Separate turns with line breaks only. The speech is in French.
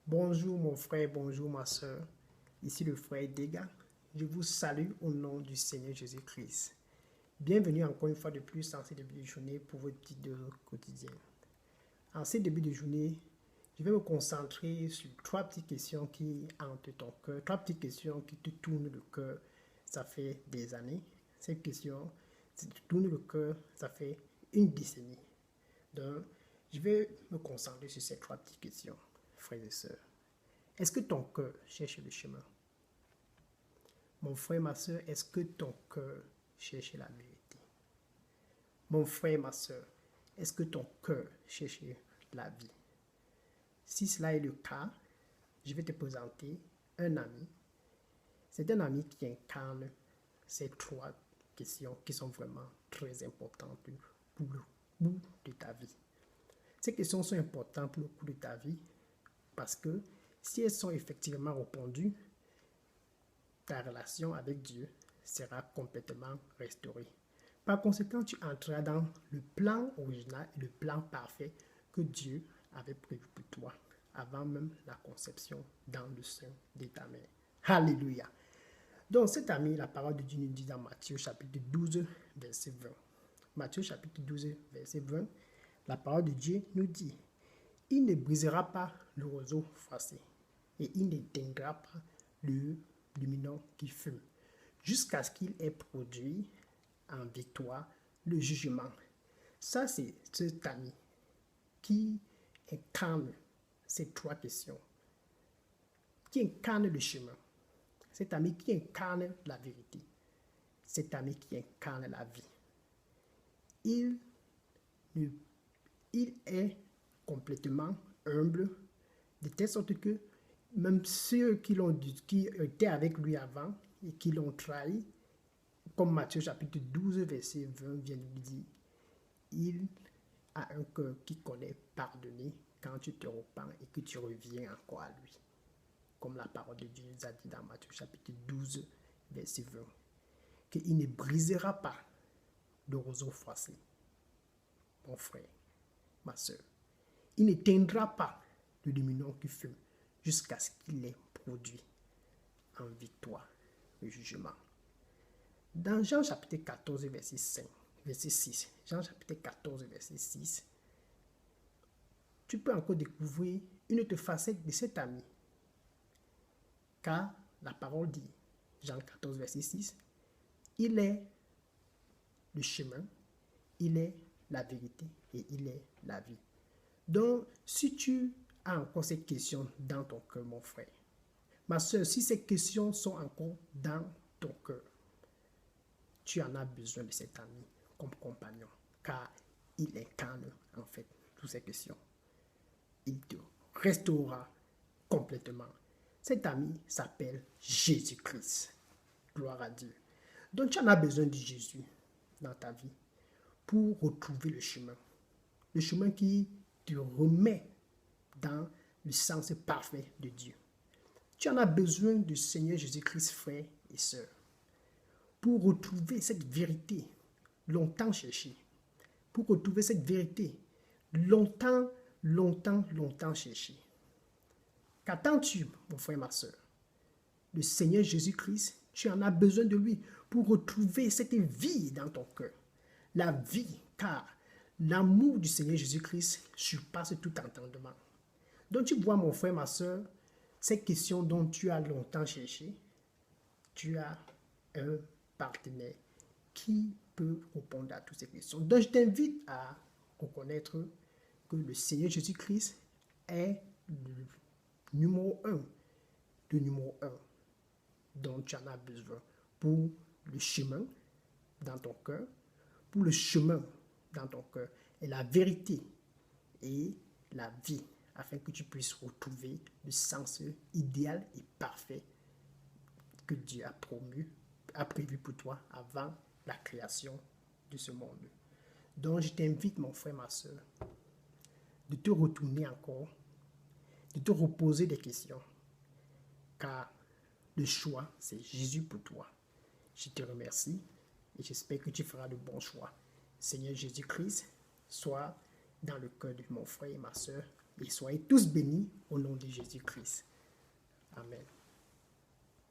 Bonjour mon frère, bonjour ma soeur. Ici le frère Dega. Je vous salue au nom du Seigneur Jésus-Christ. Bienvenue encore une fois de plus en ce début de journée pour votre petit dose quotidien. En ce début de journée, je vais me concentrer sur trois petites questions qui hantent ton cœur, trois petites questions qui te tournent le cœur. Ça fait des années. Ces questions, si te tournent le cœur, ça fait une décennie. Donc, je vais me concentrer sur ces trois petites questions, frères et sœurs. Est-ce que ton cœur cherche le chemin? Mon frère, ma soeur, est-ce que ton cœur cherche la vérité? Mon frère, ma soeur, est-ce que ton cœur cherche la vie? Si cela est le cas, je vais te présenter un ami. C'est un ami qui incarne ces trois questions qui sont vraiment très importantes pour le bout de ta vie. Ces questions sont importantes pour le bout de ta vie parce que si elles sont effectivement répondues, ta relation avec Dieu sera complètement restaurée. Par conséquent, tu entreras dans le plan original et le plan parfait que Dieu avait prévu pour toi avant même la conception dans le sein de ta mère. Alléluia. Donc cet ami, la parole de Dieu nous dit dans Matthieu chapitre 12, verset 20. Matthieu chapitre 12, verset 20, la parole de Dieu nous dit: il ne brisera pas le roseau froissé et il n'éteindra pas le lumineux qui fume, jusqu'à ce qu'il ait produit en victoire le jugement. Ça, c'est cet ami qui incarne ces trois questions, qui incarne le chemin, cet ami qui incarne la vérité, cet ami qui incarne la vie. Il est complètement humble, de telle sorte que même ceux qui étaient avec lui avant et qui l'ont trahi, comme Matthieu chapitre 12, verset 20 vient de lui dire, il a un cœur qui connaît pardonner quand tu te repens et que tu reviens encore à lui. Comme la parole de Dieu nous a dit dans Matthieu chapitre 12, verset 20, qu'il ne brisera pas le roseau froissé. Mon frère, ma soeur, il n'éteindra pas le lumineux qui fume jusqu'à ce qu'il ait produit en victoire le jugement. Dans Jean chapitre 14, verset 6, Jean chapitre 14, verset 6, tu peux encore découvrir une autre facette de cet ami. Car la parole dit, Jean 14, verset 6, il est le chemin, il est la vérité et il est la vie. Donc, si tu as encore ces questions dans ton cœur, mon frère, ma soeur, si ces questions sont encore dans ton cœur, tu en as besoin de cet ami comme compagnon, car il incarne en fait toutes ces questions. Il te restaurera complètement. Cet ami s'appelle Jésus-Christ. Gloire à Dieu. Donc, tu en as besoin de Jésus dans ta vie pour retrouver le chemin qui te remet dans le sens parfait de Dieu. Tu en as besoin du Seigneur Jésus-Christ, frère et sœur, pour retrouver cette vérité longtemps cherchée, pour retrouver cette vérité longtemps cherchée. Qu'attends-tu, mon frère, ma sœur? Le Seigneur Jésus-Christ, tu en as besoin de lui pour retrouver cette vie dans ton cœur. La vie, car l'amour du Seigneur Jésus-Christ surpasse tout entendement. Donc tu vois, mon frère, ma soeur, ces questions dont tu as longtemps cherché, tu as un partenaire qui peut répondre à toutes ces questions. Donc je t'invite à reconnaître que le Seigneur Jésus-Christ est le numéro un dont tu en as besoin pour le chemin dans ton cœur, pour le chemin dans ton cœur et la vérité et la vie, afin que tu puisses retrouver le sens idéal et parfait que Dieu a prévu pour toi avant la création de ce monde. Donc je t'invite, mon frère, ma soeur, de te retourner encore, de te reposer des questions, car le choix, c'est Jésus pour toi. Je te remercie et j'espère que tu feras le bon choix. Seigneur Jésus-Christ, sois dans le cœur de mon frère et ma soeur et soyez tous bénis au nom de Jésus-Christ.